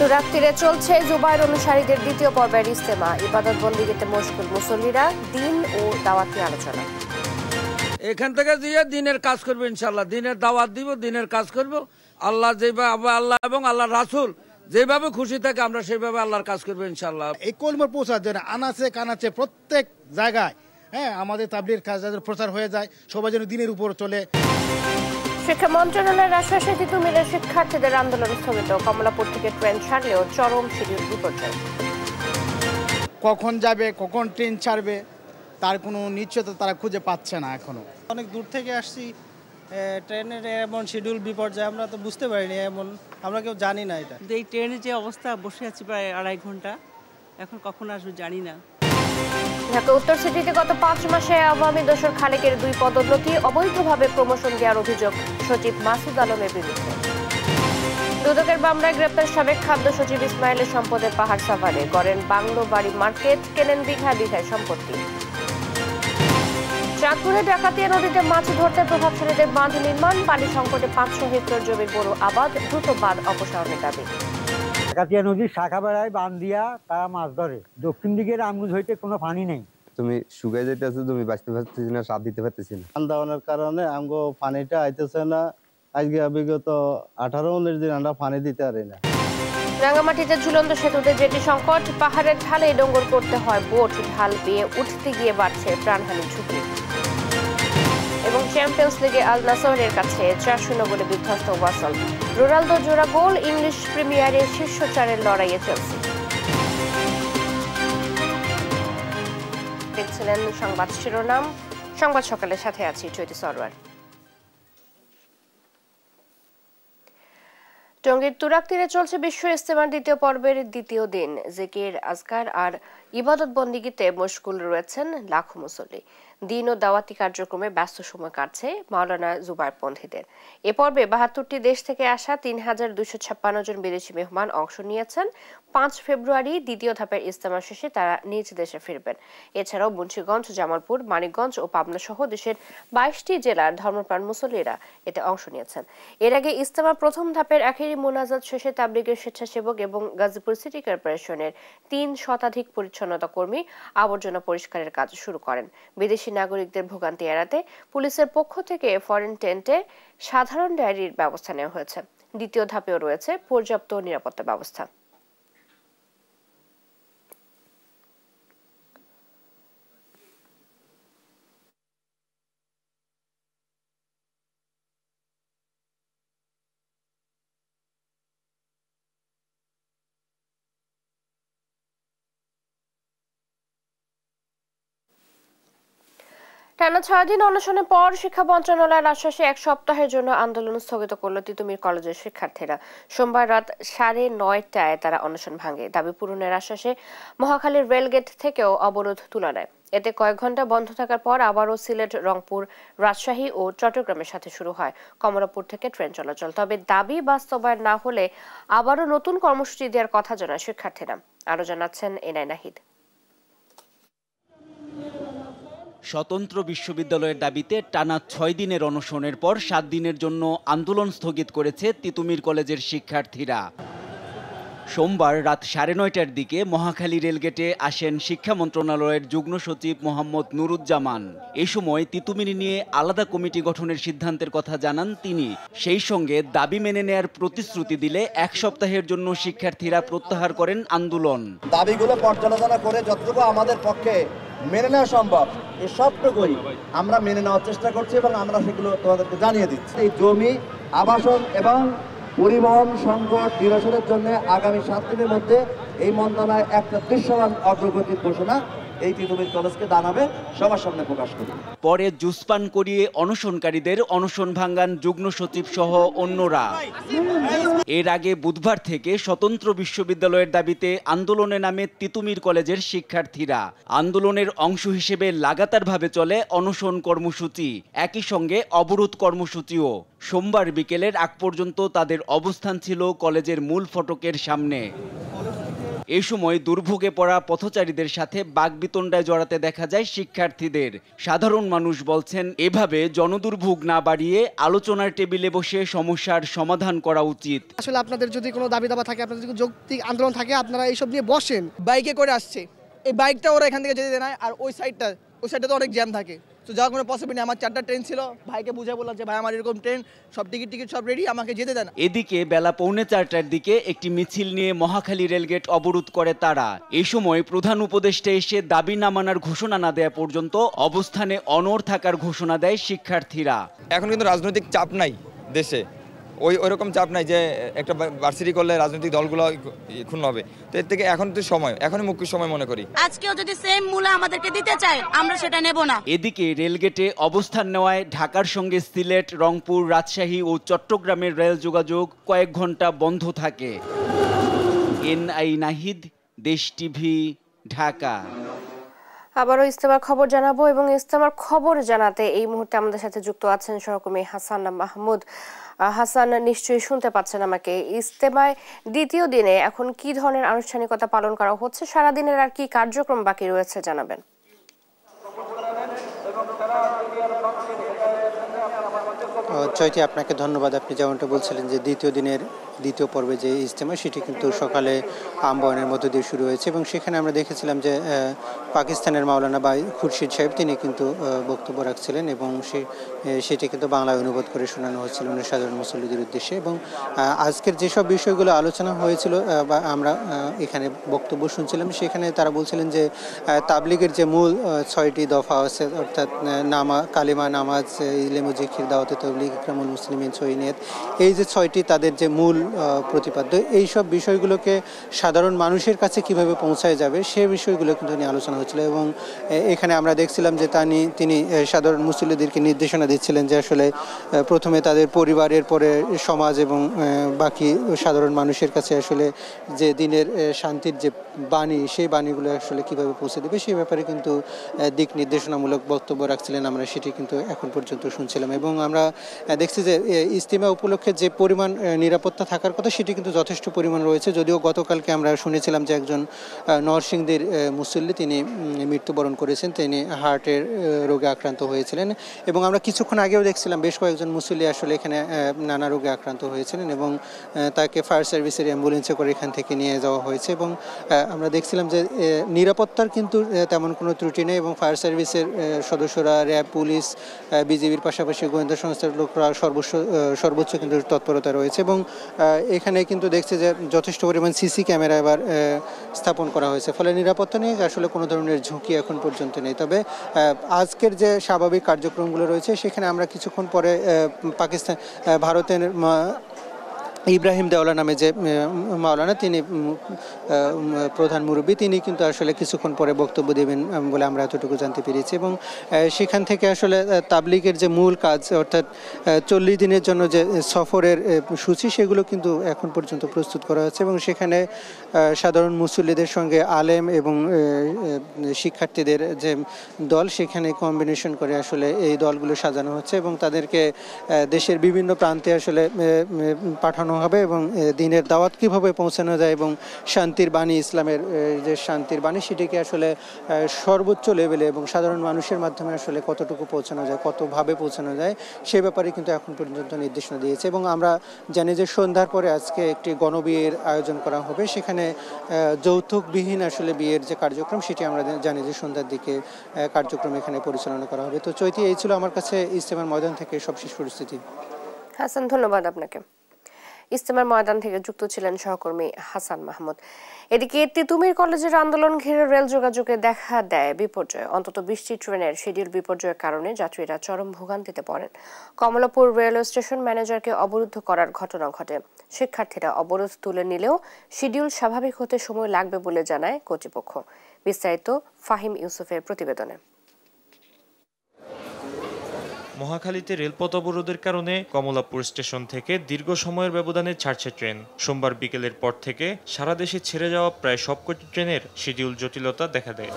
তুরাগ তীরে চলছে জুবায়ের অনুসারীদের দ্বিতীয় পর্বের ইজতেমা। ইবাদত বন্দিগিতে মশগুল মুসল্লিরা, দিন ও দাওয়াতি আলোচনা। এখান থেকে দিয়ে দিনের কাজ করবো, ইনশাল্লাহ দিনের দাওয়াত দিব, দিনের কাজ করব। আল্লাহ যেভাবে, আল্লাহ এবং আল্লাহ রাসূল যেভাবে খুশি থাকে আমরা সেইভাবে আল্লাহর কাজ করবো ইনশাল্লাহ। এই কলমা পৌঁছার জন্য আনাচে কানাচে প্রত্যেক জায়গায় আমাদের তাবলীগের কাজ প্রচার হয়ে যায়, সবাই যেন দিনের উপর চলে। শিক্ষা মন্ত্রণালয়ের আশ্বাসে তিতুমিরের শিক্ষার্থীদের আন্দোলন স্থগিত। কমলাপুর থেকে ট্রেন ছাড়লেও চরম শিডিউল বিপর্যয়। কখন যাবে, কখন ট্রেন ছাড়বে তার কোনো নিশ্চয়তা তারা খুঁজে পাচ্ছে না এখনো। অনেক দূর থেকে আসছি, ট্রেনের এমন শিডিউল বিপর্যয় আমরা তো বুঝতে পারিনি, এমন আমরা কেউ জানি না। এটা এই ট্রেনের যে অবস্থা, বসে আছি প্রায় 2.5 ঘন্টা, এখন কখন আসবে জানি না। ঢাকা উত্তর সিটিতে গত 5 মাসে আওয়ামী দোসর খালেকের 2 পদোন্নতি, অবৈধভাবে প্রমোশন দেওয়ার অভিযোগ সচিব মাসুদ আলমের বিরুদ্ধে। দুদকের মামলায় গ্রেপ্তার সাবেক খাদ্য সচিব ইসমাইলের সম্পদের পাহাড় সাভারে করেন বাংলো বাড়ি মার্কেট, কেনেন বিঘায় বিঘায় সম্পত্তি। চাঁদপুরে ডাকাতিয়া নদীতে মাছ ধরতে প্রভাবশালীদের বাঁধ নির্মাণ, পানি সংকটে 500 হেক্টর জমির বড় আবাদ, দ্রুত বাঁধ অপসারণের দাবি। ডাকাতিয়া নদীর শাখা বেড়ায় বাঁধ দিয়া তারা মাছ ধরে। দক্ষিণ দিকের আমগুজ হইতে কোনো পানি নেই, তুমি শুকাই যেতেছে, তুমি বাঁচতে পারতেছি না, সাথ দিতে পারতেছি না। আন্দোলনের কারণে আমগো পানিটা আইতেছে না। আজকে বিগত 18-19 দিন আমরা পানি দিতে পারি না। রাঙ্গামাটিতে ঝুলন্ত সেতুতে জেটি সংকট, পাহাড়ের ঢালে ডোঙ্গর করতে হয় বোট, ঢাল পেয়ে উঠতে গিয়ে বাড়ছে প্রাণহানির ঝুঁকি। এবং চ্যাম্পিয়ন্স লিগে আল নাসরের কাছে 4-0 গোলে বিধ্বস্ত ওয়াসল। রোনালদো জোড়া গোল, ইংলিশ প্রিমিয়ারে শীর্ষ 4-এর লড়াইয়ে চেলসি। দেখছিলেন সংবাদ শিরোনাম। সংবাদ সকালের সাথে আছি চৈতি সরওয়ার। টঙ্গীর তুরাগ তীরে চলছে বিশ্ব ইজতেমার দ্বিতীয় পর্বের দ্বিতীয় দিন। জিকির, আজকার আর ইবাদত বন্দিগিতে মশগুল রয়েছেন লাখো মুসল্লি। দিন ও দাওয়াতি কার্যক্রমে ব্যস্ত সময় কাটছে মাওলানা জুবায়ের পন্থীদের। এ পর্বে 72টি দেশ থেকে আসা 3256 জন বিদেশি মেহমান অংশ নিয়েছেন। 5 ফেব্রুয়ারি দ্বিতীয় ধাপের ইজতেমা শেষে তারা নিজ দেশে ফিরবেন। এছাড়াও মুন্সিগঞ্জ, জামালপুর, মানিকগঞ্জ ও পাবনা সহ দেশের 22টি জেলার ধর্মপ্রাণ মুসল্লিরা এতে অংশ নিয়েছেন। এর আগে ইজতেমার প্রথম ধাপের আখেরি মোনাজাত শেষে তাবলিগের স্বেচ্ছাসেবক এবং গাজীপুর সিটি কর্পোরেশনের 3 শতাধিক পরিচ্ছন্নতা কর্মী আবর্জনা পরিষ্কারের কাজ শুরু করেন। বিদেশি নাগরিকদের ভোগান্তি এড়াতে পুলিশের পক্ষ থেকে ফরেন টেন্টে সাধারণ ডায়েরির ব্যবস্থা নেওয়া হয়েছে। দ্বিতীয় ধাপেও রয়েছে পর্যাপ্ত নিরাপত্তা ব্যবস্থা। টানা 6 দিন অনশনের পর শিক্ষা মন্ত্রণালয়ের আশ্বাসে 1 সপ্তাহের জন্য আন্দোলন স্থগিত করল তিতুমির কলেজের শিক্ষার্থীরা। সোমবার রাত 9:30টায় তারা অনশন ভাঙে। দাবি পূরণের আশ্বাসে মহাখালীর রেলগেট থেকেও অবরোধ তুলে নেয়। এতে কয়েক ঘন্টা বন্ধ থাকার পর আবারও সিলেট, রংপুর, রাজশাহী ও চট্টগ্রামের সাথে শুরু হয় কমলাপুর থেকে ট্রেন চলাচল। তবে দাবি বাস্তবায়ন না হলে আবারও নতুন কর্মসূচি দেওয়ার কথা জানায় শিক্ষার্থীরা। আরো জানাচ্ছেন এনআই নাহিদ। স্বতন্ত্র বিশ্ববিদ্যালয়ের দাবিতে টানা 6 দিনের অনশনের পর 7 দিনের জন্য আন্দোলন স্থগিত করেছে তিতুমির কলেজের শিক্ষার্থীরা। সোমবার রাত 9:30টার দিকে মহাখালী রেলগেটে আসেন শিক্ষা মন্ত্রণালয়ের যুগ্ম সচিব মোহাম্মদ নুরুজ্জামান। এই সময় তিতুমির নিয়ে আলাদা কমিটি গঠনের সিদ্ধান্তের কথা জানান তিনি। সেই সঙ্গে দাবি মেনে নেয়ার প্রতিশ্রুতি দিলে 1 সপ্তাহের জন্য শিক্ষার্থীরা প্রত্যাহার করেন আন্দোলন। দাবিগুলো পর্যালোচনা করে যতটুকু আমাদের পক্ষে মেনে নেওয়া সম্ভব এই সবটুকুই আমরা মেনে নেওয়ার চেষ্টা করছি এবং আমরা সেগুলো তোমাদেরকে জানিয়ে দিচ্ছি। এই জমি, আবাসন এবং পরিবহন সংকট নিরসনের জন্য আগামী 7 দিনের মধ্যে এই মন্ত্রণালয় একটা দৃশ্যমান অগ্রগতির ঘোষণা এই তিতুমির কলেজকে জানাবে, সবার সামনে প্রকাশ করবে। পরে জুসপান করিয়ে অনশনকারীদের অনশন ভাঙ্গান যুগ্ম সচিব সহ অন্যরা। এর আগে বুধবার থেকে স্বতন্ত্র বিশ্ববিদ্যালয়ের দাবিতে আন্দোলনে নামে তিতুমির কলেজের শিক্ষার্থীরা। আন্দোলনের অংশ হিসেবে লাগাতারভাবে চলে অনশন কর্মসূচি, একই সঙ্গে অবরোধ কর্মসূচিও। সোমবার বিকেলের আগ পর্যন্ত তাদের অবস্থান ছিল কলেজের মূল ফটকের সামনে। এ সময় দুর্ভোগে পড়া পথচারীদের সাথে বাকবিতণ্ডায় জড়াতে দেখা যায় শিক্ষার্থীদের। সাধারণ মানুষ বলছেন, এভাবে জনদুর্ভোগ না বাড়িয়ে আলোচনার টেবিলে বসে সমস্যার সমাধান করা উচিত। আসলে আপনাদের যদি কোনো দাবি দাবা থাকে, আপনাদের যদি যৌক্তিক আন্দোলন থাকে, আপনারা এইসব নিয়ে বসেন। বাইকে করে আসছে, এই বাইকটা ওরা এখান থেকে যেতে দেয় না, আর ওই সাইডটা তো অনেক জ্যাম থাকে। তো যাওয়ার কোনো পসিবিলিটি নেই। আমার 4টা ট্রেন ছিল, ভাইকে বুঝে বললাম যে ভাই আমার এরকম ট্রেন, সব টিকিট সব রেডি, আমাকে যেতে দেন। এদিকে বেলা 3:45টার দিকে একটি মিছিল নিয়ে মহাখালী রেলগেট অবরোধ করে তারা। এই সময় প্রধান উপদেষ্টা এসে দাবি না মানার ঘোষণা না দেয়া পর্যন্ত অবস্থানে অনড় থাকার ঘোষণা দেয় শিক্ষার্থীরা। এখন কিন্তু রাজনৈতিক চাপ নাই দেশে, ওইরকম চাপ নাই যে একটা ভার্সিটি করলে রাজনৈতিক দলগুলো ক্ষুণ্ণ হবে। তো এর থেকে এখন তো সময়, এখনই মুখ্য সময় মনে করি। আজকেও যদি সেম মূল্য আমাদেরকে দিতে চায়, আমরা সেটা নেব না। এদিকে রেলগেটে অবস্থান নেওয়ায় ঢাকার সঙ্গে সিলেট, রংপুর, রাজশাহী ও চট্টগ্রামের রেল যোগাযোগ কয়েক ঘন্টা বন্ধ থাকে। এনআই নাহিদ, দেশ টিভি, ঢাকা। আবারও ইস্তেমার খবর জানাবো এবং ইস্তেমার খবর জানাতে এই মুহূর্তে আমাদের সাথে যুক্ত আছেন সহকর্মী হাসান মাহমুদ। হাসান, নিশ্চয়ই শুনতে পাচ্ছেন আমাকে। ইস্তেমায় দ্বিতীয় দিনে এখন কি ধরনের আনুষ্ঠানিকতা পালন করা হচ্ছে, সারাদিনের আর কি কার্যক্রম বাকি রয়েছে জানাবেন। চৈতি, আপনাকে ধন্যবাদ। আপনি যেমনটা বলছিলেন যে দ্বিতীয় দিনের দ্বিতীয় পর্বে যে ইজতেমা, সেটি কিন্তু সকালে আহ্বানের মধ্য দিয়ে শুরু হয়েছে এবং সেখানে আমরা দেখেছিলাম যে পাকিস্তানের মাওলানা বা খুরশিদ সাহেব তিনি কিন্তু বক্তব্য রাখছিলেন এবং সেটি কিন্তু বাংলায় অনুবাদ করে শোনানো হচ্ছিল সাধারণ মুসল্লিদের উদ্দেশ্যে। এবং আজকের যেসব বিষয়গুলো আলোচনা হয়েছিল বা আমরা এখানে বক্তব্য শুনছিলাম, সেখানে তারা বলছিলেন যে তাবলিগের যে মূল 6টি দফা আছে, অর্থাৎ কালিমা, নামাজ, ইলম ও জিকির, দাওয়াতে তাবলিগ, ইকরামুল মুসলিমিন, সহিনিয়ত, এই যে 6টি তাদের যে মূল প্রতিপাদ্য, এই সব বিষয়গুলোকে সাধারণ মানুষের কাছে কিভাবে পৌঁছায় যাবে সে বিষয়গুলো কিন্তু নিয়ে আলোচনা হচ্ছিল। এবং এখানে আমরা দেখছিলাম যে তিনি সাধারণ মুসল্লিদেরকে নির্দেশনা দিচ্ছিলেন যে আসলে প্রথমে তাদের পরিবারের, পরে সমাজ এবং বাকি সাধারণ মানুষের কাছে আসলে যে দিনের শান্তির যে বাণী, সেই বাণীগুলো আসলে কিভাবে পৌঁছে দেবে সেই ব্যাপারে কিন্তু দিক নির্দেশনামূলক বক্তব্য রাখছিলেন। আমরা সেটি কিন্তু এখন পর্যন্ত শুনছিলাম এবং আমরা দেখছি যে ইজতিমা উপলক্ষে যে পরিমাণ নিরাপত্তা থাকার কথা সেটি কিন্তু যথেষ্ট পরিমাণ রয়েছে। যদিও গতকালকে আমরা শুনেছিলাম যে একজন নরসিংদীর মুসল্লি তিনি মৃত্যুবরণ করেছেন, তিনি হার্টের রোগে আক্রান্ত হয়েছিলেন এবং আমরা কিছুক্ষণ আগেও দেখছিলাম বেশ কয়েকজন মুসল্লি আসলে এখানে নানা রোগে আক্রান্ত হয়েছিলেন এবং তাকে ফায়ার সার্ভিসের অ্যাম্বুলেন্সে করে এখান থেকে নিয়ে যাওয়া হয়েছে এবং আমরা দেখছিলাম যে নিরাপত্তার কিন্তু তেমন কোনো ত্রুটি নেই এবং ফায়ার সার্ভিসের সদস্যরা, র্যাব, পুলিশ, বিজিবির পাশাপাশি গোয়েন্দা সংস্থার লোকরা সর্বোচ্চ কিন্তু তৎপরতা রয়েছে এবং এখানে কিন্তু দেখছে যে যথেষ্ট পরিমাণ সিসি ক্যামেরা এবার স্থাপন করা হয়েছে, ফলে নিরাপত্তা নিয়ে আসলে কোনো ধরনের ঝুঁকি এখন পর্যন্ত নেই। তবে আজকের যে স্বাভাবিক কার্যক্রমগুলো রয়েছে সেখানে আমরা কিছুক্ষণ পরে ভারতের ইব্রাহিম দেওয়ালা নামে যে মাওলানা, তিনি প্রধান মুরব্বী, তিনি কিন্তু আসলে কিছুক্ষণ পরে বক্তব্য দেবেন বলে আমরা এতটুকু জানতে পেরেছি এবং সেখান থেকে আসলে তাবলিগের যে মূল কাজ, অর্থাৎ 40 দিনের জন্য যে সফরের সূচি, সেগুলো কিন্তু এখন পর্যন্ত প্রস্তুত করা হচ্ছে এবং সেখানে সাধারণ মুসল্লিদের সঙ্গে আলেম এবং শিক্ষার্থীদের যে দল, সেখানে কম্বিনেশন করে আসলে এই দলগুলো সাজানো হচ্ছে এবং তাদেরকে দেশের বিভিন্ন প্রান্তে আসলে পাঠানো হবে এবং দিনের দাওয়াত কিভাবে পৌঁছানো যায় এবং শান্তির বাণী, ইসলামের যে শান্তির বাণী, সেটিকে আসলে সর্বোচ্চ লেভেলে এবং সাধারণ মানুষের মাধ্যমে আসলে কতটুকু পৌঁছানো যায়, কতভাবে পৌঁছানো যায় সে ব্যাপারে কিন্তু এখন পর্যন্ত নির্দেশনা দিয়েছে। এবং আমরা জানি যে সন্ধ্যার পরে আজকে একটি গণবিয়ের আয়োজন করা হবে, সেখানে যৌতুকবিহীন আসলে বিয়ের যে কার্যক্রম সেটি আমরা জানি যে সন্ধ্যার দিকে কার্যক্রম এখানে পরিচালনা করা হবে। তো চৈতি, এই ছিল আমার কাছে ইজতেমার ময়দান থেকে সবশেষ পরিস্থিতি। হাসান, ধন্যবাদ আপনাকে। ইজতেমার ময়দান থেকে যুক্ত ছিলেন সহকর্মী হাসান মাহমুদ। এদিকে তিতুমির কলেজের আন্দোলন ঘিরে রেল যোগাযোগে দেখা দেয় বিপর্যয়। অন্তত 20টি ট্রেনের শিডিউল বিপর্যয়ের কারণে যাত্রীরা চরম ভোগান্তিতে পড়েন। কমলাপুর রেলওয়ে স্টেশন ম্যানেজারকে অবরুদ্ধ করার ঘটনা ঘটে। শিক্ষার্থীরা অবরোধ তুলে নিলেও শিডিউল স্বাভাবিক হতে সময় লাগবে বলে জানায় কর্তৃপক্ষ। বিস্তারিত ফাহিম ইউসুফের প্রতিবেদনে। মহাখালীতে রেলপথ অবরোধের কারণে কমলাপুর স্টেশন থেকে দীর্ঘ সময়ের ব্যবধানে ছাড়ছে ট্রেন। সোমবার বিকেলের পর থেকে সারা দেশে ছেড়ে যাওয়া প্রায় সবকটি ট্রেনের শিডিউল জটিলতা দেখা দেয়।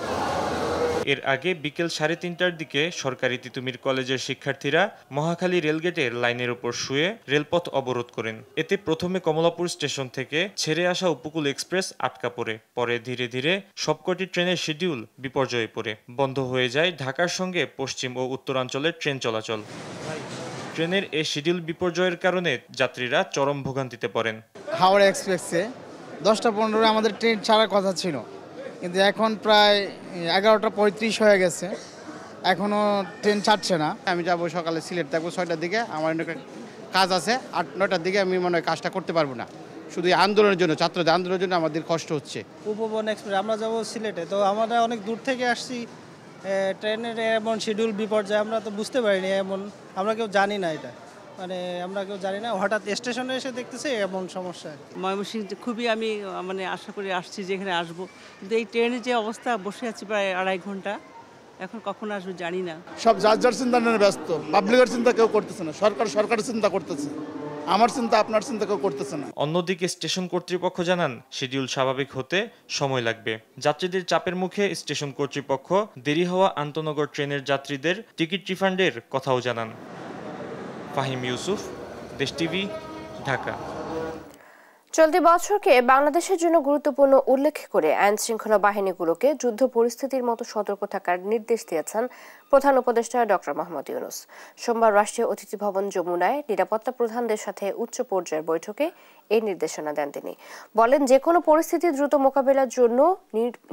এর আগে বিকেল 3:30টার দিকে সরকারি তিতুমির কলেজের শিক্ষার্থীরা মহাখালী রেলগেটের লাইনের উপর শুয়ে রেলপথ অবরোধ করেন। এতে প্রথমে কমলাপুর স্টেশন থেকে ছেড়ে আসা উপকূল এক্সপ্রেস আটকা পড়ে। পরে ধীরে ধীরে সবকটি ট্রেনের শিডিউল বিপর্যয়ে পড়ে। বন্ধ হয়ে যায় ঢাকার সঙ্গে পশ্চিম ও উত্তরাঞ্চলের ট্রেন চলাচল। ট্রেনের এই শিডিউল বিপর্যয়ের কারণে যাত্রীরা চরম ভোগান্তিতে পড়েন। হাওড়া এক্সপ্রেসে 10:15 আমাদের ট্রেন ছাড়ার কথা ছিল, কিন্তু এখন প্রায় 11:35 হয়ে গেছে, এখনও ট্রেন ছাড়ছে না। আমি যাব সকালে সিলেট থাকবো 6টার দিকে, আমার কাজ আছে 8-9টার দিকে, আমি মনে হয় কাজটা করতে পারবো না। শুধু আন্দোলনের জন্য, ছাত্রদের আন্দোলনের জন্য আমাদের কষ্ট হচ্ছে। উপবন এক্সপ্রেস আমরা যাব সিলেটে, তো আমরা অনেক দূর থেকে আসছি, ট্রেনের এমন শিডিউল বিপর্যয় আমরা তো বুঝতে পারিনি, এমন আমরা কেউ জানি না, এটা মানে আমরা কেউ জানি না, হঠাৎ স্টেশনে এসে দেখতেছি এমন সমস্যা। ময়মনসিংহ খুবই আমি মানে আশা করে আসছি যে এখানে আসবো, কিন্তু এই ট্রেনের যে অবস্থা, বসে আছি প্রায় 2.5 ঘন্টা, এখন কখন আসবো জানি না। সব যার যার চিন্তা নিয়ে ব্যস্ত, পাবলিকের চিন্তা কেউ করতেছে না, সরকারের চিন্তা করতেছে, আমার চিন্তা আপনার চিন্তা কেউ করতেছে না। অন্যদিকে স্টেশন কর্তৃপক্ষ জানান শিডিউল স্বাভাবিক হতে সময় লাগবে। যাত্রীদের চাপের মুখে স্টেশন কর্তৃপক্ষ দেরি হওয়া আন্তনগর ট্রেনের যাত্রীদের টিকিট রিফান্ডের কথাও জানান। ফাহিম ইউসুফ, দেশ টিভি, ঢাকা। চলতি বছরকে বাংলাদেশের জন্য গুরুত্বপূর্ণ উল্লেখ করে আইন শৃঙ্খলা বাহিনীগুলোকে যুদ্ধ পরিস্থিতির মতো সতর্ক থাকার নির্দেশ দিয়েছেন প্রধান উপদেষ্টা ডক্টর মোহাম্মদ ইউনূস। সোমবার রাষ্ট্রীয় অতিথি ভবন যমুনায় নিরাপত্তা প্রধানদের সাথে উচ্চ পর্যায়ের বৈঠকে এই নির্দেশনা দেন তিনি। বলেন, যে কোনো পরিস্থিতি দ্রুত মোকাবেলার জন্য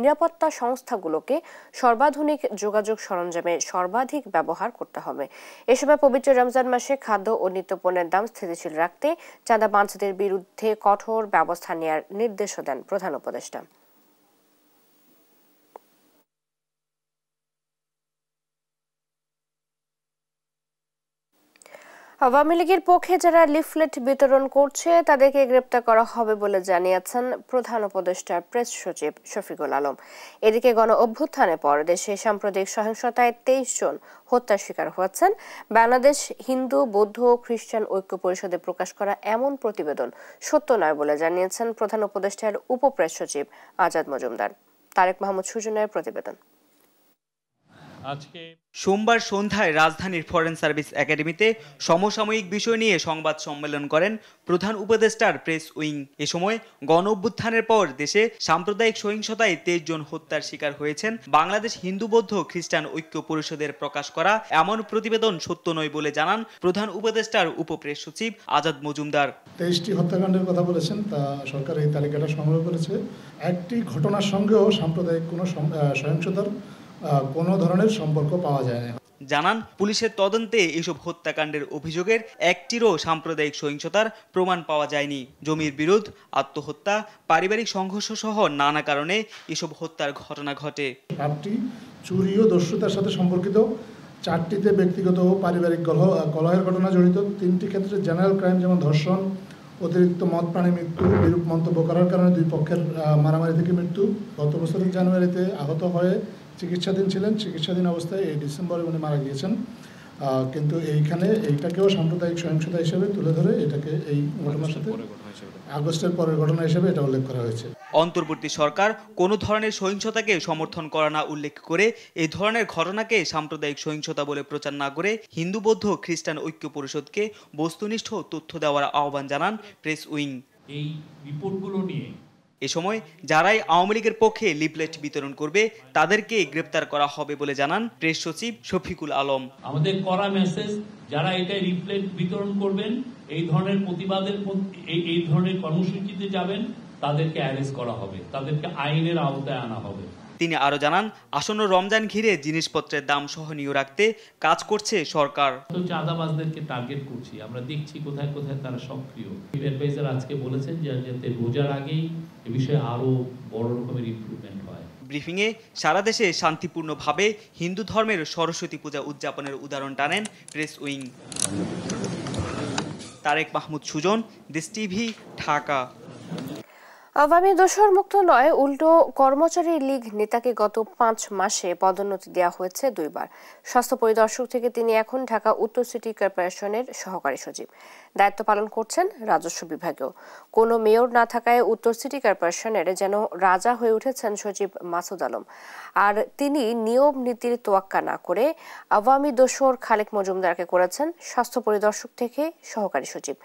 নিরাপত্তা সংস্থাগুলোকে সর্বাধুনিক যোগাযোগ সরঞ্জামের সর্বাধিক ব্যবহার করতে হবে। এ সময় পবিত্র রমজান মাসে খাদ্য ও নিত্যপণ্যের দাম স্থিতিশীল রাখতে চাঁদাবাজদের বিরুদ্ধে কঠোর ব্যবস্থা নেওয়ার নির্দেশও দেন প্রধান উপদেষ্টা। আওয়ামী লীগের পক্ষে যারা লিফলেট বিতরণ করছে তাদেরকে গ্রেপ্তার করা হবে বলে জানিয়েছেন প্রধান উপদেষ্টার প্রেস সচিব শফিকুল আলম। এদিকে গণ অভ্যুত্থানের পর দেশে সাম্প্রদায়িক সহিংসতায় 23 জন হত্যার শিকার হয়েছেন। বাংলাদেশ হিন্দু বৌদ্ধ খ্রিস্টান ঐক্য পরিষদে প্রকাশ করা এমন প্রতিবেদন সত্য নয় বলে জানিয়েছেন প্রধান উপদেষ্টার উপপ্রেস সচিব আজাদ মজুমদার। তারেক মাহমুদ সুজনের প্রতিবেদন। সোমবার সন্ধ্যায় রাজধানীর ফরেন সার্ভিস একাডেমিতে সমসাময়িক বিষয় নিয়ে সংবাদ সম্মেলন করেন প্রধান উপদেষ্টার প্রেস উইং। এ সময় গণ অভ্যুত্থানের পর দেশে সাম্প্রদায়িক সহিংসতায় 23 জন হত্যার শিকার হয়েছেন। বাংলাদেশ হিন্দু বৌদ্ধ খ্রিস্টান ঐক্য পরিষদের প্রকাশ করা এমন প্রতিবেদন সত্য নয় বলে জানান প্রধান উপদেষ্টার উপপ্রেস সচিব আজাদ মজুমদার। 23টি হত্যাকাণ্ডের কথা বলেছেন, তা সরকার এই তালিকাটা সংগ্রহ করেছে। একটি ঘটনার সঙ্গেও সাম্প্রদায়িক কোনো সহিংসতার কোনো ধরনের সম্পর্ক পাওয়া যায় না। জানান, পুলিশের তদন্তে এসব হত্যাকাণ্ডের অভিযোগের একটিরও সাম্প্রদায়িক সহিংসতার প্রমাণ পাওয়া যায়নি। জমির বিরোধ, আত্মহত্যা, পারিবারিক সংঘর্ষ সহ নানা কারণে এসব হত্যার ঘটনা ঘটে। 8টি চুরি ও দস্যুতার সাথে সম্পর্কিত, 4টিতে ব্যক্তিগত ও পারিবারিক কলহের ঘটনা জড়িত, 3টি ক্ষেত্রে জেনারেল ক্রাইম যেমন ধর্ষণ, অতিরিক্ত মদ পানে মৃত্যু, বিরূপ মন্তব্য করার কারণে 2 পক্ষের মারামারি থেকে মৃত্যু। গত বছরের জানুয়ারিতে আহত হয়ে চিকিৎসাধীন ছিলেন, চিকিৎসাধীন অবস্থায় এই ডিসেম্বরে উনি মারা গিয়েছেন। কিন্তু এইটাকেও সাম্প্রদায়িক সহিংসতা হিসেবে তুলে ধরে এটাকে এই ঘটনার সাথে আগস্টের পরের ঘটনা হিসেবে এটা উল্লেখ করা হয়েছে। অন্তর্বর্তী সরকার কোনো ধরনের সহিংসতাকে সমর্থন করা না উল্লেখ করে এই ধরনের ঘটনাকে সাম্প্রদায়িক সহিংসতা বলে প্রচার না করে হিন্দু বৌদ্ধ খ্রিস্টান ঐক্য পরিষদকে বস্তুনিষ্ঠ তথ্য দেওয়ার আহ্বান জানান প্রেস উইং। এই রিপোর্টগুলো নিয়ে এ সময় যারাই আওয়ামী লীগের পক্ষে লিফলেট বিতরণ করবে তাদেরকে গ্রেপ্তার করা হবে বলে জানান প্রেস সচিব শফিকুল আলম। আমাদের করা মেসেজ, যারা এটা লিফলেট বিতরণ করবেন, এই ধরনের প্রতিবাদের এই ধরনের কর্মসূচিতে যাবেন, তাদেরকে অ্যারেস্ট করা হবে, তাদেরকে আইনের আওতায় আনা হবে। তিনি আরো জানান, আসন্ন রমজান ঘিরে জিনিসপত্রের দাম সহনীয় রাখতে কাজ করছে সরকার। চাঁদাবাজদেরকে টার্গেট করছি, আমরা দেখছি কোথায় কোথায় তারা সক্রিয়। অ্যাডভাইজার আজকে বলেছেন যে যাতে রোজার আগেই এ বিষয়ে আরো বড় রকমের ইমপ্রুভমেন্ট হয়। ব্রিফিংয়ে সারা দেশে শান্তিপূর্ণভাবে হিন্দু ধর্মের সরস্বতী পূজা উদযাপনের উদাহরণ টানেন প্রেস উইং। তারেক মাহমুদ সুজন, দেশ টিভি, ঢাকা। আওয়ামী দোসর মুক্ত নয়, উল্টো কর্মচারী লীগ নেতাকে গত 5 মাসে পদোন্নতি দেওয়া হয়েছে 2 বার। স্বাস্থ্য পরিদর্শক থেকে তিনি এখন ঢাকা উত্তর সিটি কর্পোরেশনের সহকারী সচিব দায়িত্ব পালন করছেন রাজস্ব বিভাগেও। কোনো মেয়র না থাকায় উত্তর সিটি কর্পোরেশনের যেন রাজা হয়ে উঠেছেন সচিব মাসুদ আলম। আর তিনি নিয়ম নীতির তোয়াক্কা না করে আওয়ামী দোসর খালেক মজুমদারকে করেছেন স্বাস্থ্য পরিদর্শক থেকে সহকারী সচিব।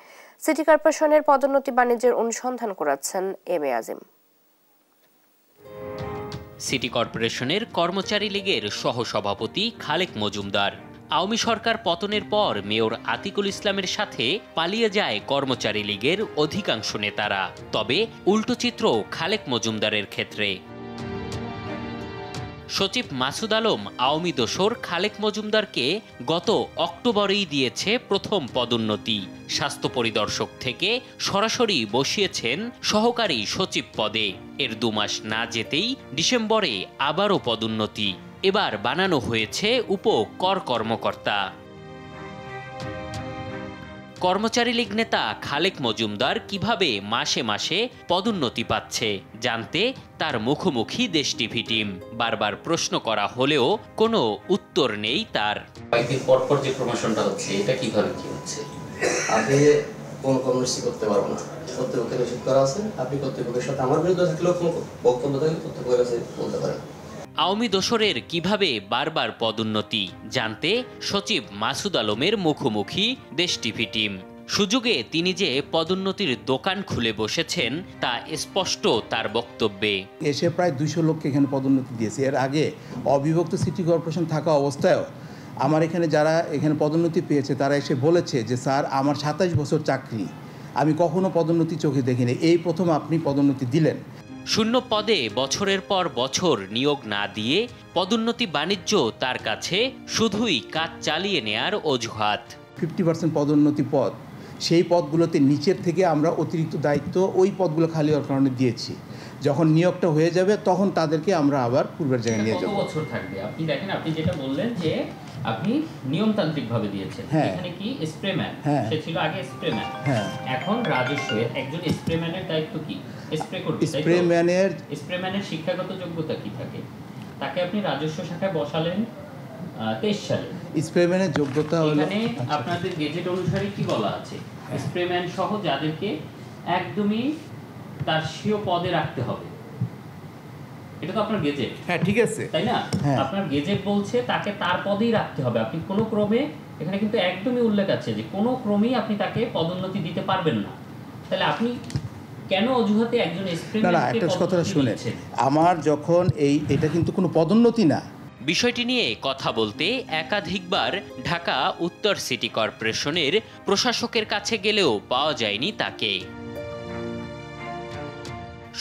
সিটি কর্পোরেশনের পদোন্নতি বাণিজ্যের অনুসন্ধান করাচ্ছেন এম এ আজিম। সিটি কর্পোরেশনের কর্মচারী লীগের সহসভাপতি খালেক মজুমদার। আওয়ামী সরকার পতনের পর মেয়র আতিকুল ইসলামের সাথে পালিয়ে যায় কর্মচারী লীগের অধিকাংশ নেতারা। তবে উল্টো চিত্র খালেক মজুমদারের ক্ষেত্রে। সচিব মাসুদ আলম আওয়ামী দোসর খালেক মজুমদারকে গত অক্টোবরেই দিয়েছে প্রথম পদোন্নতি। স্বাস্থ্য পরিদর্শক থেকে সরাসরি বসিয়েছেন সহকারী সচিব পদে। এর 2 মাস না যেতেই ডিসেম্বরে আবারও পদোন্নতি। এবার বানানো হয়েছে উপ কর কর্মকর্তা। কর্মচারী লীগ নেতা খালেক মজুমদার কিভাবে মাসে মাসে পদোন্নতি পাচ্ছে জানতে তার মুখোমুখি দেশ টিভি টিম। বারবার প্রশ্ন করা হলেও কোনো উত্তর নেই তার। কয়েকদিন পর পর যে প্রমোশনটা হচ্ছে এটা কিভাবে কি হচ্ছে? আপনি কোন কর্মসূচি করতে পারবেন না, কর্তৃপক্ষের ওষুধ করা আছে, আপনি কর্তৃপক্ষের সাথে আমার বিরুদ্ধে থাকলেও কোনো বক্তব্য থাকলে কর্তৃপক্ষের কাছে বলতে পারেন। আওয়ামী দোসরের কিভাবে বারবার পদোন্নতি জানতে সচিব মাসুদ আলমের মুখোমুখি দেশ টিভি টিম। সুযোগে তিনি যে পদোন্নতির দোকান খুলে বসেছেন তা স্পষ্ট তার বক্তব্যে। এসে প্রায় 200 লোককে এখানে পদোন্নতি দিয়েছে। এর আগে অবিভক্ত সিটি কর্পোরেশন থাকা অবস্থায়ও আমার এখানে যারা এখানে পদোন্নতি পেয়েছে তারা এসে বলেছে যে স্যার আমার 27 বছর চাকরি, আমি কখনো পদোন্নতি চোখে দেখিনি, এই প্রথম আপনি পদোন্নতি দিলেন। শূন্য পদে বছরের পর বছর নিয়োগ না দিয়ে পদোন্নতি বাণিজ্য তার কাছে শুধুই কাজ চালিয়ে নেয়ার অজুহাত। 50% পদোন্নতি পদ, সেই পদগুলোতে নিচের থেকে আমরা অতিরিক্ত দায়িত্ব ওই পদগুলো খালি হওয়ার কারণে দিয়েছি। যখন নিয়োগটা হয়ে যাবে তখন তাদেরকে আমরা আবার পূর্বের জায়গায় নিয়ে যাব। কত বছর থাকবে? আপনি দেখেন, আপনি যেটা বললেন যে আপনি নিয়মতান্ত্রিক ভাবে দিয়েছেন, এখানে কি স্প্রেম্যান, সে ছিল আগে স্প্রেম্যান, এখন রাজস্বের একজন স্প্রেম্যানের দায়িত্ব কি? স্প্রে করতে। স্প্রেম্যানের শিক্ষাগত যোগ্যতা কি থাকে? তাকে আপনি রাজস্ব শাখায় বসালেন 23 সালে। স্প্রেম্যানের যোগ্যতা হলো, এখানে আপনাদের গেজেট অনুসারে কি বলা আছে? স্প্রেম্যান সহ যাদেরকে একদমই তার স্বীয় পদে রাখতে হবে। এটা তো আপনার গেজেট। হ্যাঁ ঠিক আছে, তাই না? আপনার গেজেট বলছে তাকে তার পদেই রাখতে হবে। আপনি কোনো ক্রমে, এখানে কিন্তু একদমই উল্লেখ আছে যে কোনো ক্রমেই আপনি তাকে পদোন্নতি দিতে পারবেন না। তাহলে আপনি কেন অজুহাতে একজন স্প্রেম্যানকে? না, একটা কথা শুনে, আমার যখন এটা কিন্তু কোনো পদোন্নতি না। বিষয়টি নিয়ে কথা বলতে একাধিকবার ঢাকা উত্তর সিটি কর্পোরেশনের প্রশাসকের কাছে গেলেও পাওয়া যায়নি তাকে।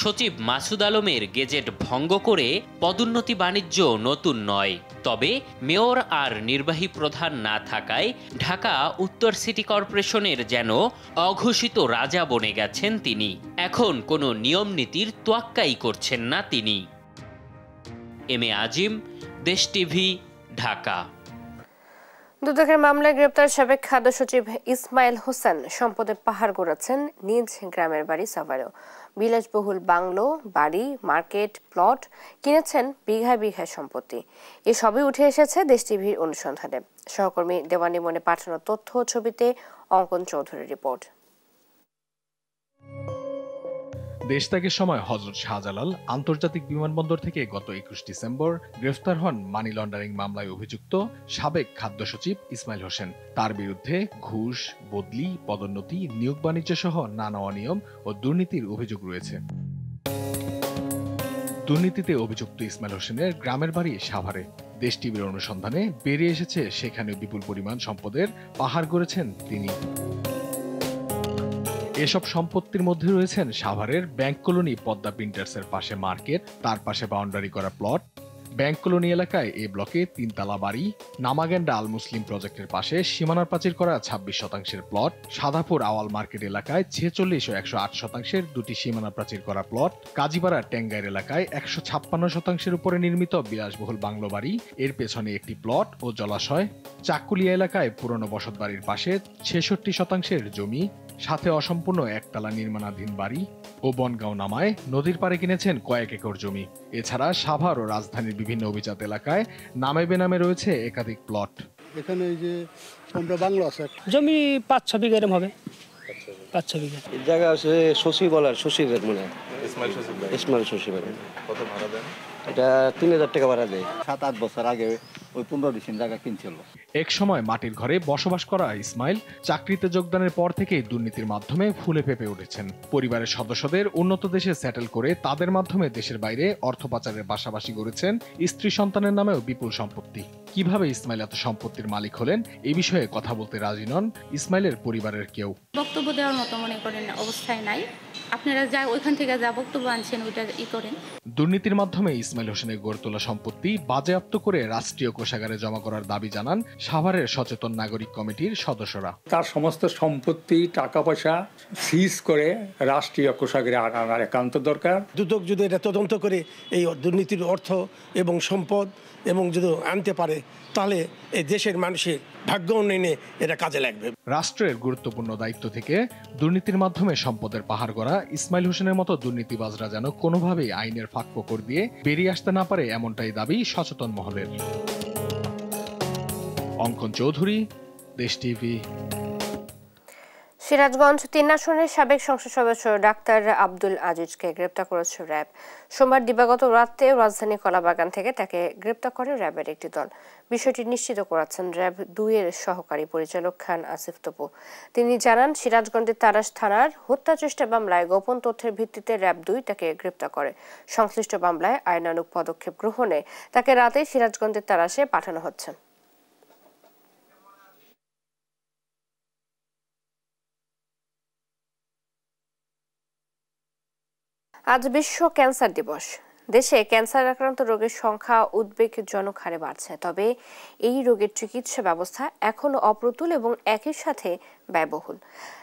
সচিব মাসুদ আলমের গেজেট ভঙ্গ করে পদোন্নতি বাণিজ্য নতুন নয়। তবে মেয়র আর নির্বাহী প্রধান না থাকায় ঢাকা উত্তর সিটি কর্পোরেশনের যেন অঘোষিত রাজা বনে গেছেন তিনি। এখন কোনো নিয়ম নীতির তোয়াক্কাই করছেন না তিনি। এম এ আজিম, দেশ টিভি, ঢাকা। দুদকের মামলায় গ্রেপ্তার সাবেক খাদ্য সচিব ইসমাইল হোসেন সম্পদে পাহাড় গড়েছেন নিজ গ্রামের বাড়ি সাভারেও। বিলাসবহুল বাংলো, বাড়ি, মার্কেট, প্লট কিনেছেন বিঘায় বিঘায় সম্পত্তি। এসবই উঠে এসেছে দেশ টিভির অনুসন্ধানে। সহকর্মী দেওয়ানি মনে পাঠানো তথ্য ও ছবিতে অঙ্কন চৌধুরীর রিপোর্ট। দেশত্যাগের সময় হযরত শাহজালাল আন্তর্জাতিক বিমানবন্দর থেকে গত 21 ডিসেম্বর গ্রেফতার হন মানি লন্ডারিং মামলায় অভিযুক্ত সাবেক খাদ্য সচিব ইসমাইল হোসেন। তার বিরুদ্ধে ঘুষ, বদলি, পদোন্নতি, নিয়োগ বাণিজ্য সহ নানা অনিয়ম ও দুর্নীতির অভিযোগ রয়েছে। দুর্নীতিতে অভিযুক্ত ইসমাইল হোসেনের গ্রামের বাড়ি সাভারে। দেশ টিভির অনুসন্ধানে বেরিয়ে এসেছে সেখানে বিপুল পরিমাণ সম্পদের পাহাড় গড়েছেন তিনি। এসব সম্পত্তির মধ্যে রয়েছেন সাভারের ব্যাংক কলোনি পদ্মা প্রিন্টার্সের পাশে মার্কেট, তার পাশে বাউন্ডারি করা প্লট, ব্যাংক কলোনি এলাকায় এ ব্লকে 3 তলা বাড়ি, নামাগেন্ডা আল মুসলিম প্রজেক্টের পাশে সীমানার প্রাচীর করা 26 শতাংশের প্লট, সাদাপুর আওয়াল মার্কেট এলাকায় 46 ও 108 শতাংশের 2টি সীমানা প্রাচীর করা প্লট, কাজীপাড়া ট্যাঙ্গাইর এলাকায় 156 শতাংশের উপরে নির্মিত বিলাসবহুল বাংলো বাড়ি, এর পেছনে একটি প্লট ও জলাশয়, চাকুলিয়া এলাকায় পুরনো বসত বাড়ির পাশে 66 শতাংশের জমি, সাথে অসম্পূর্ণ একতলা নির্মাণাধীন বাড়ি ও বনগাঁও নামায় নদীর পাড়ে কিনেছেন কয়েক একর জমি। এছাড়া সাভার ও রাজধানীর বিভিন্ন অভিজাত এলাকায় নামে বেনামে রয়েছে একাধিক প্লট। এখানে এই যে আমরা বাংলা আছে জমি 5-6 বিঘা এরকম হবে, 5-6 বিঘা। এই জায়গা আছে শশীবের মনে হয় ইসমাইল শশীবের। কত ভাড়া দেন? এটা 3000 টাকা ভাড়া দেয়। 7-8 বছর আগে ওই 15 ডিসিম জায়গা কিনছিল। এক সময় মাটির ঘরে বসবাস করা ইসমাইল চাকরিতে যোগদানের পর থেকেই দুর্নীতির মাধ্যমে ফুলে ফেপে উঠেছেন। পরিবারের সদস্যদের উন্নত দেশে সেটেল করে তাদের মাধ্যমে দেশের বাইরে অর্থ পাচারের পাশাপাশি গড়েছেন স্ত্রী সন্তানের নামেও বিপুল সম্পত্তি। কিভাবে ইসমাইল এত সম্পত্তির মালিক হলেন এই বিষয়ে কথা বলতে রাজি নন ইসমাইলের পরিবারের কেউ। বক্তব্য দেওয়ার মতো মনে করেন অবস্থায় নাই, আপনারা যা ওইখান থেকে যা বক্তব্য আনছেন ওইটা করেন। দুর্নীতির মাধ্যমে ইসমাইল হোসেনের গড়ে তোলা সম্পত্তি বাজেয়াপ্ত করে রাষ্ট্রীয় কোষাগারে জমা করার দাবি জানান সাভারের সচেতন নাগরিক কমিটির সদস্যরা। তার সমস্ত সম্পত্তি টাকা পয়সা সিজ করে রাষ্ট্রীয় কোষাগারে আনার একান্ত দরকার। দুদক যদি এটা তদন্ত করে এই দুর্নীতির অর্থ এবং সম্পদ এবং যদি আনতে পারে তাহলে এই দেশের মানুষের ভাগ্য উন্নয়নে এটা কাজে লাগবে। রাষ্ট্রের গুরুত্বপূর্ণ দায়িত্ব থেকে দুর্নীতির মাধ্যমে সম্পদের পাহাড় গড়া ইসমাইল হোসেনের মতো দুর্নীতিবাজরা যেন কোনোভাবেই আইনের ফাঁকফোকর দিয়ে বেরিয়ে আসতে না পারে, এমনটাই দাবি সচেতন মহলের। অঙ্কন চৌধুরী, দেশ টিভি। সিরাজগঞ্জ 3 আসনের সাবেক সংসদ সদস্য ডাক্তার আব্দুল আজিজকে গ্রেপ্তার করেছে র্যাব। সোমবার দিবাগত রাতে রাজধানী কলাবাগান থেকে তাকে গ্রেপ্তার করে র্যাবের একটি দল। বিষয়টি নিশ্চিত করেছেন র্যাব 2 এর সহকারী পরিচালক খান আসিফ তপু। তিনি জানান, সিরাজগঞ্জের তারাস থানার হত্যা চেষ্টা মামলায় গোপন তথ্যের ভিত্তিতে র্যাব 2 তাকে গ্রেপ্তার করে। সংশ্লিষ্ট মামলায় আইনানুগ পদক্ষেপ গ্রহণে তাকে রাতে সিরাজগঞ্জের তারাসে পাঠানো হচ্ছে। আজ বিশ্ব ক্যান্সার দিবস। দেশে ক্যান্সার আক্রান্ত রোগীর সংখ্যা উদ্বেগজনক হারে বাড়ছে, তবে এই রোগের চিকিৎসা ব্যবস্থা এখনো অপ্রতুল এবং একই সাথে ব্যয়বহুল।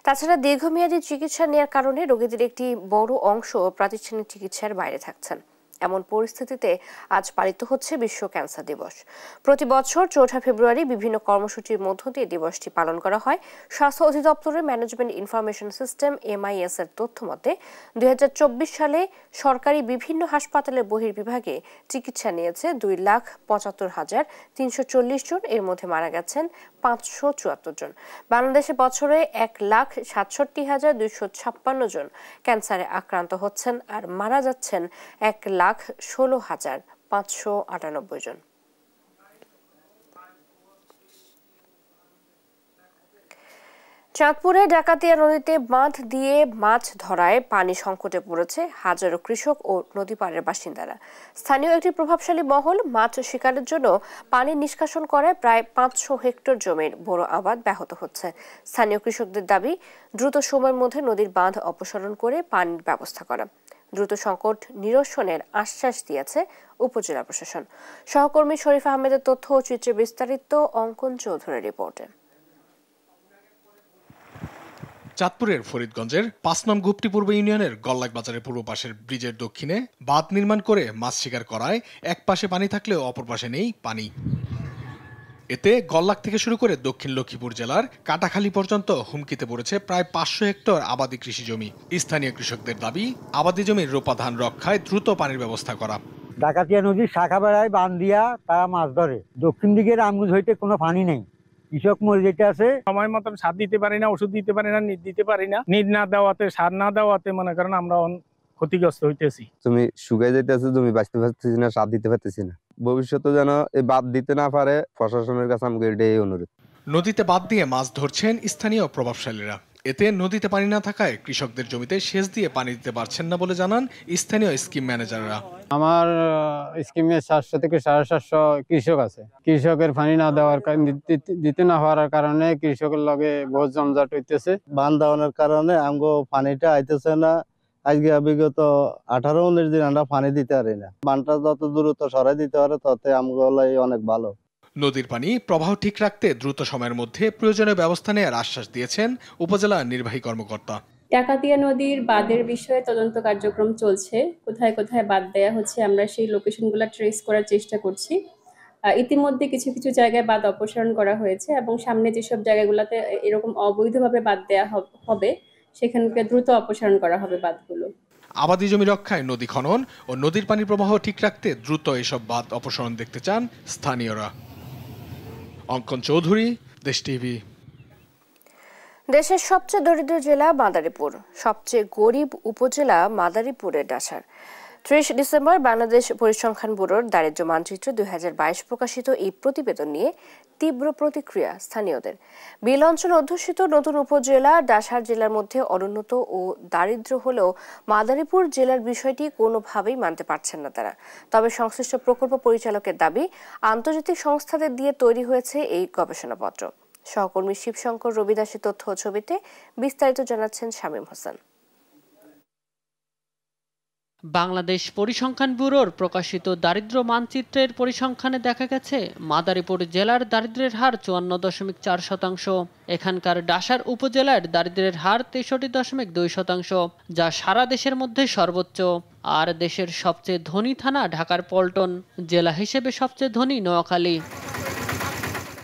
তাছাড়া দীর্ঘমেয়াদী চিকিৎসা নেওয়ার কারণে রোগীদের একটি বড় অংশ প্রাতিষ্ঠানিক চিকিৎসার বাইরে থাকছেন। এমন পরিস্থিতিতে আজ পালিত হচ্ছে বিশ্ব ক্যান্সার দিবস। প্রতি বছর 4 ফেব্রুয়ারি বিভিন্ন কর্মসূচির মধ্য দিয়ে দিবসটি পালন করা হয়। স্বাস্থ্য অধিদপ্তরের ম্যানেজমেন্ট ইনফরমেশন সিস্টেম MIS এর তথ্য মতে 2024 সালে সরকারি বিভিন্ন হাসপাতালের বহির্বিভাগে চিকিৎসা নিয়েছে 2,75,340 জন। এর মধ্যে মারা গেছেন 574 জন। বাংলাদেশে বছরে 1,67,256 জন ক্যান্সারে আক্রান্ত হচ্ছেন আর মারা যাচ্ছেন 1,16,598 জন। চাঁদপুরে ডাকাতিয়া নদীতে বাঁধ দিয়ে মাছ ধরায় পানি সংকটে পড়েছে হাজারো কৃষক ও নদী পাড়ের বাসিন্দারা। স্থানীয় একটি প্রভাবশালী মহল মাছ শিকারের জন্য পানি নিষ্কাশন করায় প্রায় 500 হেক্টর জমির বড় আবাদ ব্যাহত হচ্ছে। স্থানীয় কৃষকদের দাবি, দ্রুত সময়ের মধ্যে নদীর বাঁধ অপসারণ করে পানির ব্যবস্থা করা। দ্রুত সংকট নিরসনের আশ্বাস দিয়েছে উপজেলা প্রশাসন। সহকর্মী শরীফ আহমেদের তথ্য ও চিত্রে বিস্তারিত অঙ্কন চৌধুরীর রিপোর্টে। চাঁদপুরের ফরিদগঞ্জের 5 নং গুপ্তি পূর্ব ইউনিয়নের গল্লাক বাজারের পূর্ব পাশের ব্রিজের দক্ষিণে বাঁধ নির্মাণ করে মাছ শিকার করায় এক পাশে পানি থাকলেও অপর পাশে নেই পানি। এতে গল্লাক থেকে শুরু করে দক্ষিণ লক্ষ্মীপুর জেলার কাটাখালী পর্যন্ত হুমকিতে পড়েছে প্রায় 500 হেক্টর আবাদি কৃষি জমি। স্থানীয় কৃষকদের দাবি, আবাদি জমির রোপা ধান রক্ষায় দ্রুত পানির ব্যবস্থা করা। ডাকাতিয়া নদীর শাখা বেড়ায় বাঁধ দিয়া তারা মাছ ধরে। দক্ষিণ দিকের আমগুজ হইতে কোনো পানি নেই, কৃষক মরে যেতে আছে। সময় মতন সার দিতে পারি না, ওষুধ দিতে পারি না, নিট দিতে পারি না। নিট না দেওয়াতে, সার না দেওয়াতে মনে করেন আমরা ক্ষতিগ্রস্ত হইতেছি। তুমি শুকাই যেতেছে, জমি বাঁচতে পারতেছি না, সার দিতে পারতেছি না। ভবিষ্যতে যেন এই বাদ দিতে না পারে, প্রশাসনের কাছে আমাকে এটাই অনুরোধ। নদীতে বাঁধ দিয়ে মাছ ধরছেন স্থানীয় প্রভাবশালীরা। এতে নদীতে পানি না থাকায় কৃষকদের জমিতে সেচ দিয়ে পানি দিতে পারছেন না বলে জানান স্থানীয় স্কিম ম্যানেজাররা। আমার স্কিমে 700 থেকে 750 কৃষক আছে। কৃষকের পানি না দেওয়ার দিতে না হওয়ার কারণে কৃষকের লগে বহুত জমজট হইতেছে। বাঁধ দেওয়ার কারণে আমগো পানিটা আইতেছে না। আজকে বিগত 18-19 দিন আমরা পানি দিতে পারি না। বানটা যত দ্রুত সরাই দিতে পারে তত আমগো অনেক ভালো। নদীর পানি প্রবাহ ঠিক রাখতে দ্রুত সময়ের মধ্যে প্রয়োজনীয় ব্যবস্থা নেওয়ার আশ্বাস দিয়েছেন উপজেলা নির্বাহী কর্মকর্তা। ডাকাতিয়া নদীর বাঁধের বিষয়ে তদন্ত কার্যক্রম চলছে। কোথায় কোথায় বাঁধ দেয়া হচ্ছে আমরা সেই লোকেশনগুলো ট্রেস করার চেষ্টা করছি। ইতিমধ্যে কিছু কিছু জায়গায় বাঁধ অপসারণ করা হয়েছে এবং সামনে যেসব জায়গাগুলোতে এরকম অবৈধভাবে বাঁধ দেওয়া হবে সেখানকে দ্রুত অপসারণ করা হবে বাঁধগুলো। আবাদি জমি রক্ষায় নদী খনন ও নদীর পানি প্রবাহ ঠিক রাখতে দ্রুত এসব বাঁধ অপসারণ দেখতে চান স্থানীয়রা। অঙ্কন চৌধুরী, দেশ টিভি। দেশের সবচেয়ে দরিদ্র জেলা মাদারীপুর, সবচেয়ে গরিব উপজেলা মাদারীপুরের ডাসার। 30 ডিসেম্বর বাংলাদেশ পরিসংখ্যান ব্যুরোর দারিদ্র্য মানচিত্র 2022 প্রকাশিত এই প্রতিবেদন নিয়ে তীব্র প্রতিক্রিয়া স্থানীয়দের। বিল অঞ্চল অধ্যুষিত নতুন উপজেলা ডাসার জেলার মধ্যে অনুন্নত ও দারিদ্র হলেও মাদারীপুর জেলার বিষয়টি কোনোভাবেই মানতে পারছেন না তারা। তবে সংশ্লিষ্ট প্রকল্প পরিচালকের দাবি, আন্তর্জাতিক সংস্থাদের দিয়ে তৈরি হয়েছে এই গবেষণাপত্র। সহকর্মী শিবশঙ্কর রবিদাসের তথ্য ও ছবিতে বিস্তারিত জানাচ্ছেন শামীম হোসেন। বাংলাদেশ পরিসংখ্যান ব্যুরোর প্রকাশিত দারিদ্র্য মানচিত্রের পরিসংখ্যানে দেখা গেছে মাদারীপুর জেলার দারিদ্র্যের হার 54.4%। এখানকার ডাসার উপজেলার দারিদ্র্যের হার 63.2%, যা সারা দেশের মধ্যে সর্বোচ্চ। আর দেশের সবচেয়ে ধনী থানা ঢাকার পল্টন, জেলা হিসেবে সবচেয়ে ধনী নোয়াখালী।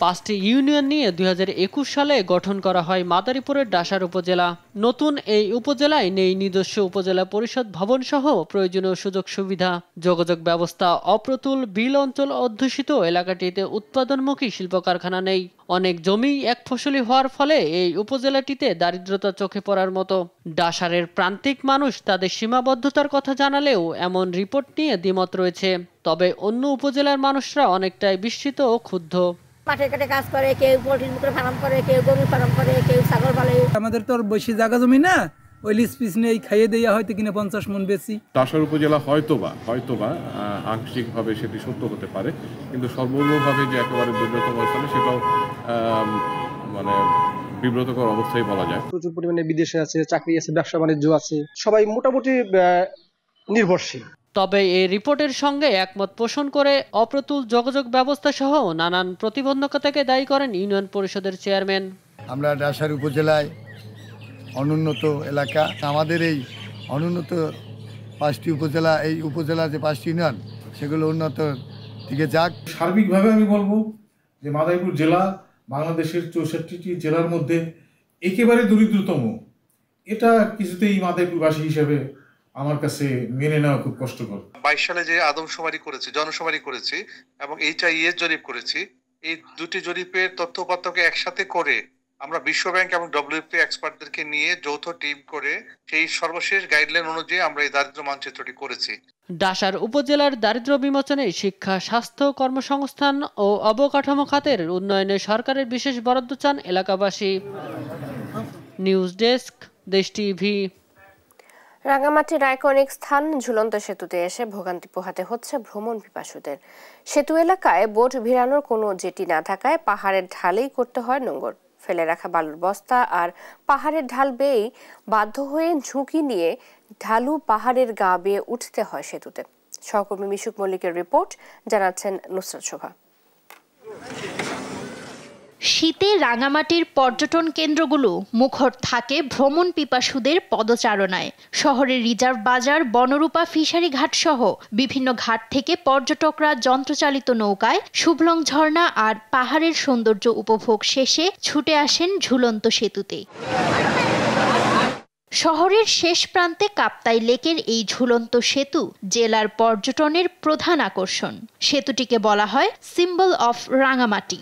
5টি ইউনিয়ন নিয়ে 2021 সালে গঠন করা হয় মাদারীপুরের ডাসার উপজেলা। নতুন এই উপজেলায় নেই নিজস্ব উপজেলা পরিষদ ভবন সহ প্রয়োজনীয় সুযোগ সুবিধা। যোগাযোগ ব্যবস্থা অপ্রতুল। বিল অঞ্চল অধ্যুষিত এলাকাটিতে উৎপাদনমুখী শিল্প কারখানা নেই। অনেক জমি এক ফসলি হওয়ার ফলে এই উপজেলাটিতে দারিদ্রতা চোখে পড়ার মতো। ডাসারের প্রান্তিক মানুষ তাদের সীমাবদ্ধতার কথা জানালেও এমন রিপোর্ট নিয়ে দ্বিমত রয়েছে। তবে অন্য উপজেলার মানুষরা অনেকটাই বিস্মিত ও ক্ষুব্ধ। মাঠে ঘাটে কাজ করে, কেউ পোল্ট্রির পুকুরে ফার্ম করে, কেউ গরু ফার্ম করে, কেউ ছাগল পালে। আমাদের তো আর বেশি জায়গা জমি না, ওই লিজ পিস নেই, খাইয়ে দেওয়া হয়তো কিনা 50 মন বেশি। ডাসার উপজেলা হয়তোবা আংশিকভাবে সেটি সত্য হতে পারে, কিন্তু সর্বভাবে যে একেবারে দুর্গতম স্থানে সেটাও মানে বিব্রতকর অবস্থায় বলা যায়। প্রচুর পরিমাণে বিদেশে আছে, চাকরি আছে, ব্যবসা বাণিজ্য আছে, সবাই মোটামুটি নির্ভরশীল। তবে এই রিপোর্টের সঙ্গে একমত পোষণ করে অপ্রতুল যোগাযোগ ব্যবস্থা সহ নানান প্রতিবন্ধকতাকে দায়ী করেন ইউনিয়ন পরিষদের চেয়ারম্যান। আমরা ডাসার উপজেলায় অনুন্নত এলাকা, আমাদের এই অনুন্নত 5টি উপজেলা, এই উপজেলা যে 5টি ইউনিয়ন সেগুলো উন্নত দিকে যাক। সার্বিকভাবে আমি বলবো যে মাদারীপুর জেলা বাংলাদেশের 64টি জেলার মধ্যে একেবারে দরিদ্রতম। এটা কিছুতেই মাদারীপুরবাসী হিসেবে আমার কাছে মেনে নেওয়া খুব কষ্টকর। 22 সালে যে আদমশুমারি করেছি, জনশুমারি করেছি এবং HIS জরিপ করেছি, এই দুটি জরিপের তথ্যপত্রকে একসাথে করে আমরা বিশ্ব ব্যাংক এবং WFP এক্সপার্টদেরকে নিয়ে যৌথ টিম করে সেই সর্বশেষ গাইডলাইন অনুযায়ী আমরা এই দারিদ্র্য মানচিত্রটি করেছি। ডাসার উপজেলার দারিদ্র্য বিমোচনে শিক্ষা, স্বাস্থ্য, কর্মসংস্থান ও অবকাঠামো খাতের উন্নয়নে সরকারের বিশেষ বরাদ্দ চান এলাকাবাসী। নিউজ ডেস্ক, দেশ টিভি। রাঙামাটির আইকনিক স্থান ঝুলন্ত সেতুতে এসে ভোগান্তি পোহাতে হচ্ছে ভ্রমণ পিপাসুদের। সেতু এলাকায় বোট ভিড়ানোর কোনো জেটি না থাকায় পাহাড়ের ঢালেই করতে হয় নোঙর। ফেলে রাখা বালুর বস্তা আর পাহাড়ের ঢাল বেয়েই বাধ্য হয়ে ঝুঁকি নিয়ে ঢালু পাহাড়ের গা বেয়ে উঠতে হয় সেতুতে। সহকর্মী মিশুক মল্লিকের রিপোর্ট, জানাচ্ছেন নুসরাত শোভা। শীতে রাঙামাটির পর্যটন কেন্দ্রগুলো মুখর থাকে ভ্রমণ পিপাসুদের পদচারণায়। শহরের রিজার্ভ বাজার, বনরূপা ফিশারি ঘাট সহ বিভিন্ন ঘাট থেকে পর্যটকরা যন্ত্রচালিত নৌকায় শুভলং ঝর্ণা আর পাহাড়ের সৌন্দর্য উপভোগ শেষে ছুটে আসেন ঝুলন্ত সেতুতে। শহরের শেষ প্রান্তে কাপ্তাই লেকের এই ঝুলন্ত সেতু জেলার পর্যটনের প্রধান আকর্ষণ। সেতুটিকে বলা হয় সিম্বল অফ রাঙামাটি।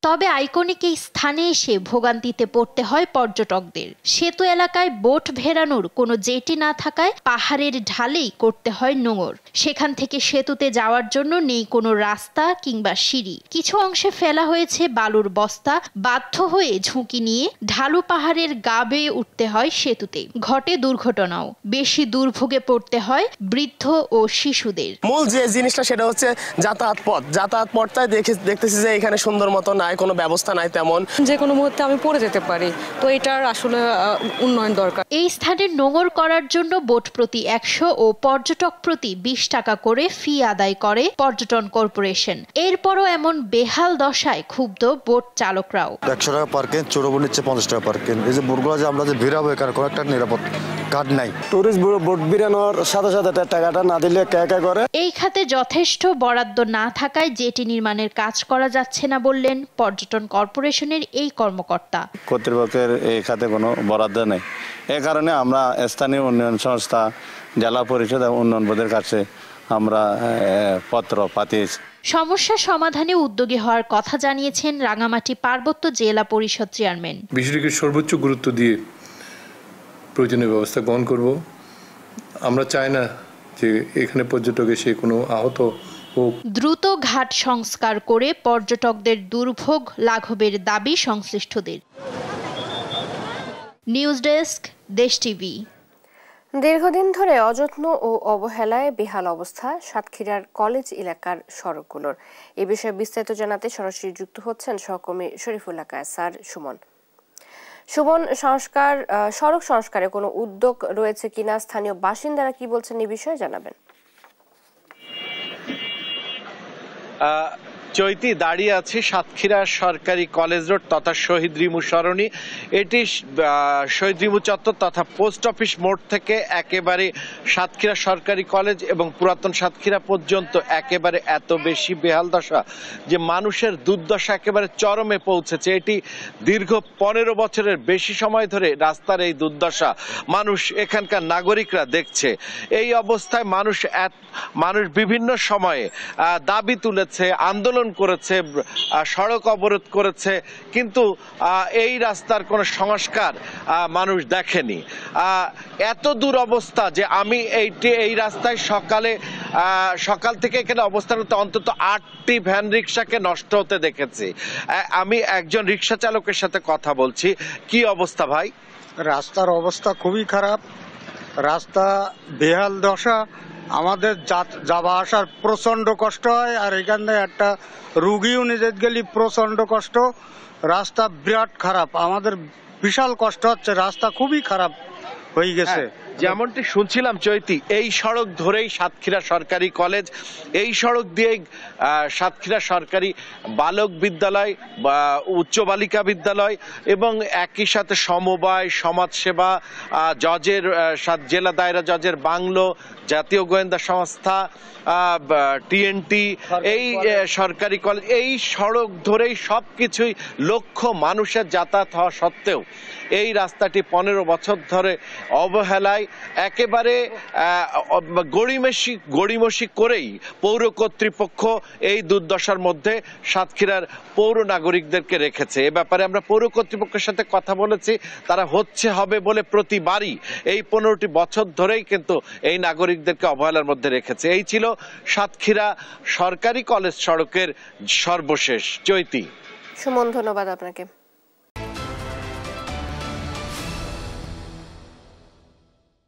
তবে আইকনিক এই স্থানে এসে ভোগান্তিতে পড়তে হয় পর্যটকদের। সেতু এলাকায় বোট ভেড়ানোর কোনো জেটি না থাকায় পাহাড়ের ঢালেই করতে হয় নোঙর। সেখান থেকে সেতুতে যাওয়ার জন্য নেই কোনো রাস্তা কিংবা সিঁড়ি। কিছু অংশে ফেলা হয়েছে বালুর বস্তা। বাধ্য হয়ে ঝুঁকি নিয়ে ঢালু পাহাড়ের গা বেয়ে উঠতে হয় সেতুতে। ঘটে দুর্ঘটনাও। বেশি দুর্ভোগে পড়তে হয় বৃদ্ধ ও শিশুদের। মূল যে জিনিসটা সেটা হচ্ছে যাতায়াত পথ। যাতায়াত পথটাই দেখতেছি যে এখানে সুন্দর মতো নাই, কোনো ব্যবস্থা নাই তেমন। যে কোনো মুহূর্তে আমি পড়ে যেতে পারি, তো এটার আসলে উন্নয়ন দরকার। এই স্থানে নোঙর করার জন্য বোট প্রতি 100 ও পর্যটক প্রতি 20 টাকা করে ফি আদায় করে পর্যটন কর্পোরেশন। এরপরও এমন বেহাল দশায় ক্ষুব্ধ বোট চালকরাও। 100 টাকা পার্কিং, চোরবো নিচ্ছে 50 টাকা পার্কিং। এই যে বোটগুলো যে আমরা যে ভিড়াবো এখানে কোনো একটা নিরাপদ ঘাট নাই। টুরিস্ট বোট বেরানোর সাথে সাথে টাকাটা না দিলে একা করে। এই খাতে যথেষ্ট বরাদ্দ না থাকায় জেটি নির্মাণের কাজ করা যাচ্ছে না বললেন পর্যটন কর্পোরেশনের এই কর্মকর্তা। কর্তৃপক্ষের এই খাতে কোনো বরাদ্দ নেই, এ কারণে আমরা স্থানীয় উন্নয়ন সংস্থা, জেলা পরিষদ এবং উন্নয়ন বোর্ডের কাছে আমরা পত্র পাঠিয়েছি। সমস্যা সমাধানে উদ্যোগী হওয়ার কথা জানিয়েছেন রাঙামাটি পার্বত্য জেলা পরিষদ চেয়ারম্যান। বিষয়টিকে সর্বোচ্চ গুরুত্ব দিয়ে প্রয়োজনীয় ব্যবস্থা গ্রহণ করব। আমরা চাই না যে এখানে পর্যটক এসে কোনো আহত হোক। দ্রুত ঘাট সংস্কার করে পর্যটকদের দুর্ভোগ লাঘবের দাবি সংশ্লিষ্টদের। নিউজ ডেস্ক, দেশ টিভি। দীর্ঘদিন ধরে অযত্ন ও অবহেলায় বেহাল অবস্থা সাতক্ষীরার কলেজ এলাকার সড়কগুলোর। এ বিষয়ে বিস্তারিত জানাতে সরাসরি যুক্ত হচ্ছেন সহকর্মী শরীফুল্লাহ কায়সার সুমন। সুমন, সড়ক সংস্কারে কোনো উদ্যোগ রয়েছে কিনা, স্থানীয় বাসিন্দারা কি বলছেন এই বিষয়ে জানাবেন। চৈতি, দাঁড়িয়ে আছি সাতক্ষীরা সরকারি কলেজ রোড তথা শহীদ রিমু সরণি। এটি শহীদ রিমু চত্বর তথা পোস্ট অফিস মোড় থেকে একেবারে সাতক্ষীরা সরকারি কলেজ এবং পুরাতন সাতক্ষীরা পর্যন্ত একেবারে এত বেশি বেহাল দশা যে মানুষের দুর্দশা একেবারে চরমে পৌঁছেছে। এটি দীর্ঘ 15 বছরের বেশি সময় ধরে রাস্তার এই দুর্দশা মানুষ, এখানকার নাগরিকরা দেখছে। এই অবস্থায় মানুষ বিভিন্ন সময়ে দাবি তুলেছে, আন্দোলন করেছে, সড়ক অবরোধ করেছে, কিন্তু এই রাস্তার কোনো সংস্কার মানুষ দেখেনি। এত দূর অবস্থা যে আমি এই রাস্তায় সকাল থেকে এখানে অবস্থানরত অন্তত 8টি ভ্যান রিক্সাকে নষ্ট হতে দেখেছি। আমি একজন রিক্সা চালকের সাথে কথা বলছি। কি অবস্থা ভাই? রাস্তার অবস্থা খুবই খারাপ, রাস্তা বেহাল দশা, আমাদের যাওয়া আসার প্রচন্ড কষ্ট হয়। আর এখানে একটা রুগীও নিজে গেলে প্রচন্ড কষ্ট। রাস্তা বিরাট খারাপ, আমাদের বিশাল কষ্ট হচ্ছে, রাস্তা খুবই খারাপ হয়ে গেছে। যেমনটি শুনছিলাম চৈতি, এই সড়ক ধরেই সাতক্ষীরা সরকারি কলেজ, এই সড়ক দিয়েই সাতক্ষীরা সরকারি বালক বিদ্যালয় বা উচ্চ বালিকা বিদ্যালয় এবং একই সাথে সমবায়, সমাজসেবা, জজের জেলা দায়রা জজের বাংলো, জাতীয় গোয়েন্দা সংস্থা, টিএনটি, এই সরকারি কলেজ, এই সড়ক ধরেই সবকিছুই লক্ষ মানুষের যাতায়াত হওয়া সত্ত্বেও এই রাস্তাটি 15 বছর ধরে অবহেলায় একেবারে গড়িমসি করেই পৌর কর্তৃপক্ষ এই দুর্দশার মধ্যে সাতক্ষীরার পৌর নাগরিকদেরকে রেখেছে। এ ব্যাপারে আমরা পৌর কর্তৃপক্ষের সাথে কথা বলেছি, তারা হবে বলে প্রতিবারই এই 15টি বছর ধরেই কিন্তু এই নাগরিকদেরকে অবহেলার মধ্যে রেখেছে। এই ছিল সাতক্ষীরা সরকারি কলেজ সড়কের সর্বশেষ। চৈতি, সুমন, ধন্যবাদ আপনাকে।